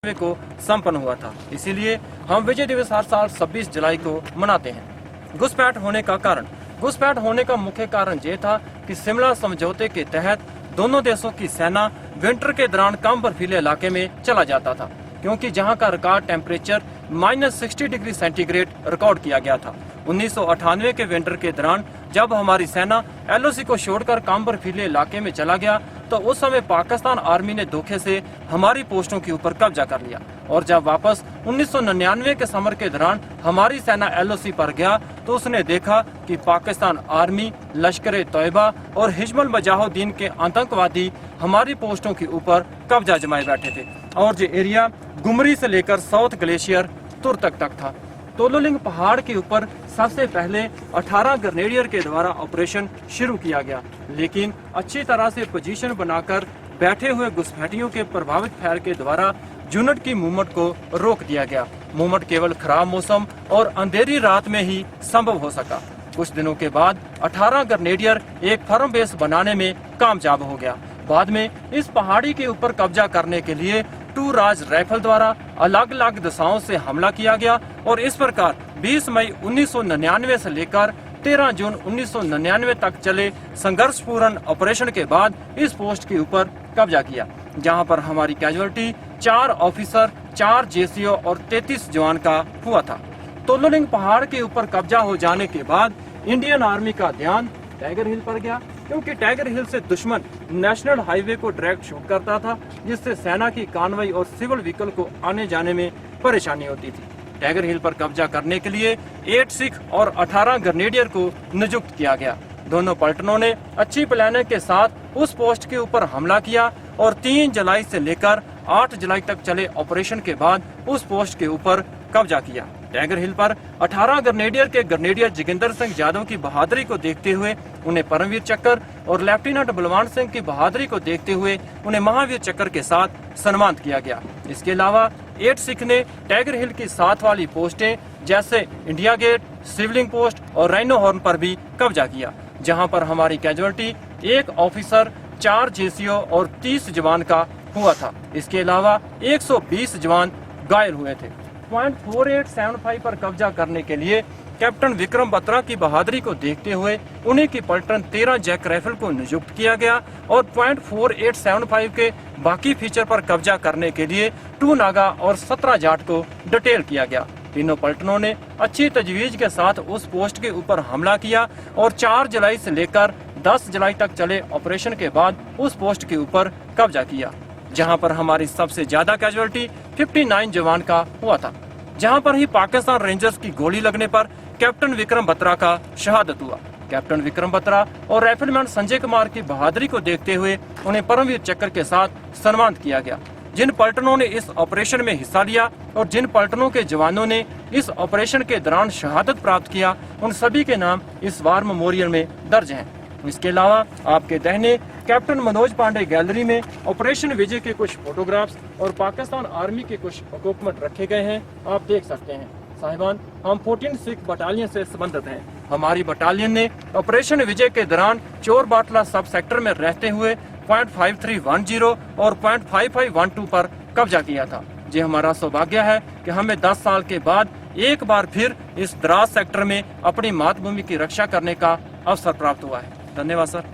को संपन्न हुआ था। इसीलिए हम विजय दिवस हर साल 26 जुलाई को मनाते हैं। घुसपैठ होने का कारण, घुसपैठ होने का मुख्य कारण ये था कि शिमला समझौते के तहत दोनों देशों की सेना विंटर के दौरान कम बर्फीले इलाके में चला जाता था, क्योंकि जहां का record temperature -60 degree centigrade record किया गया था। 1998 के विंटर के दौरान जब हमारी सेना LOC को छोड़कर कम बर्फीले इलाके में चला गया तो उस समय पाकिस्तान आर्मी ने धोखे से हमारी पोस्टों के ऊपर कब्जा कर लिया, और जब वापस 1999 के समर के दौरान हमारी सेना LOC पर गया तो उसने देखा कि पाकिस्तान आर्मी, लश्कर-ए-तोयबा और हिजबुल मुजाहिदीन के आतंकवादी हमारी पोस्टों के ऊपर कब्जा जमाए बैठे थे, और ये एरिया गुमरी से लेकर साउथ ग्लेशियर तुरतक तक था। तोलोलिंग पहाड़ के ऊपर सबसे पहले 18 ग्रेनेडियर के द्वारा ऑपरेशन शुरू किया गया, लेकिन अच्छी तरह से पोजीशन बनाकर बैठे हुए घुसपैठियों के प्रभावित फायर के द्वारा यूनिट की मूवमेंट को रोक दिया गया। मूवमेंट केवल खराब मौसम और अंधेरी रात में ही संभव हो सका। कुछ दिनों के बाद 18 ग्रेनेडियर एक फर्म बेस बनाने में कामयाब हो गया। बाद में इस पहाड़ी के ऊपर कब्जा करने के लिए 2 राज राइफल द्वारा अलग अलग दिशाओं से हमला किया गया, और इस प्रकार 20 मई 1999 से लेकर 13 जून 1999 तक चले संघर्षपूर्ण ऑपरेशन के बाद इस पोस्ट के ऊपर कब्जा किया, जहां पर हमारी कैजुअलिटी 4 ऑफिसर, 4 JCO और 33 जवान का हुआ था। तोलोलिंग पहाड़ के ऊपर कब्जा हो जाने के बाद इंडियन आर्मी का ध्यान टाइगर हिल पर गया, क्योंकि टाइगर हिल से दुश्मन नेशनल हाईवे को डायरेक्ट शूट करता था, जिससे सेना की कानवाई और सिविल व्हीकल को आने जाने में परेशानी होती थी। टाइगर हिल पर कब्जा करने के लिए 8 सिख और 18 ग्रेनेडियर को नियुक्त किया गया। दोनों पलटनों ने अच्छी प्लानिंग के साथ उस पोस्ट के ऊपर हमला किया, और 3 जुलाई से लेकर 8 जुलाई तक चले ऑपरेशन के बाद उस पोस्ट के ऊपर कब्जा किया। टाइगर हिल पर 18 ग्रेनेडियर के ग्रेनेडियर जोगिंदर सिंह यादव की बहादुरी को देखते हुए उन्हें परमवीर चक्र और लेफ्टिनेंट बलवान सिंह की बहादुरी को देखते हुए उन्हें महावीर चक्र के साथ सम्मानित किया गया। इसके अलावा 8 सिख ने टाइगर हिल की साथ वाली पोस्टें जैसे इंडिया गेट, सिवलिंग पोस्ट और राइनो हॉर्न पर भी कब्जा किया, जहां पर हमारी कैजुअलिटी 1 ऑफिसर, 4 JCO और 30 जवान का हुआ था। इसके अलावा 120 जवान घायल हुए थे। पॉइंट 4875 पर कब्जा करने के लिए कैप्टन विक्रम बत्रा की बहादुरी को देखते हुए उन्हीं की पलटन 13 जैक राइफल को नियुक्त किया गया, और पॉइंट 4875 के बाकी फीचर पर कब्जा करने के लिए 2 नागा और 17 जाट को डिटेल किया गया। तीनों पलटनों ने अच्छी तजवीज के साथ उस पोस्ट के ऊपर हमला किया, और 4 जुलाई से लेकर 10 जुलाई तक चले ऑपरेशन के बाद उस पोस्ट के ऊपर कब्जा किया, जहां पर हमारी सबसे ज्यादा कैजुअलिटी 59 जवान का हुआ था। जहां पर ही पाकिस्तान रेंजर्स की गोली लगने पर कैप्टन विक्रम बत्रा का शहादत हुआ। कैप्टन विक्रम बत्रा और राइफलमैन संजय कुमार की बहादुरी को देखते हुए उन्हें परमवीर चक्र के साथ सम्मानित किया गया। जिन पलटनों ने इस ऑपरेशन में हिस्सा लिया और जिन पलटनों के जवानों ने इस ऑपरेशन के दौरान शहादत प्राप्त किया, उन सभी के नाम इस वार मेमोरियल में दर्ज हैं। इसके अलावा आपके दाहिने कैप्टन मनोज पांडे गैलरी में ऑपरेशन विजय के कुछ फोटोग्राफ्स और पाकिस्तान आर्मी के कुछ इक्विपमेंट रखे गए हैं, आप देख सकते हैं। साहिबान, हम 14 सिख बटालियन से संबंधित हैं। हमारी बटालियन ने ऑपरेशन विजय के दौरान चोर बाटला सब सेक्टर में रहते हुए .5310 और .5512 पर कब्जा किया था। ये हमारा सौभाग्य है कि हमें 10 साल के बाद एक बार फिर इस दराज सेक्टर में अपनी मातृभूमि की रक्षा करने का अवसर प्राप्त हुआ है। धन्यवाद सर।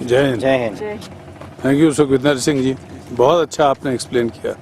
जय हिंद। जय हिंद। थैंक यू सुखविंदर सिंह जी, बहुत अच्छा आपने एक्सप्लेन किया।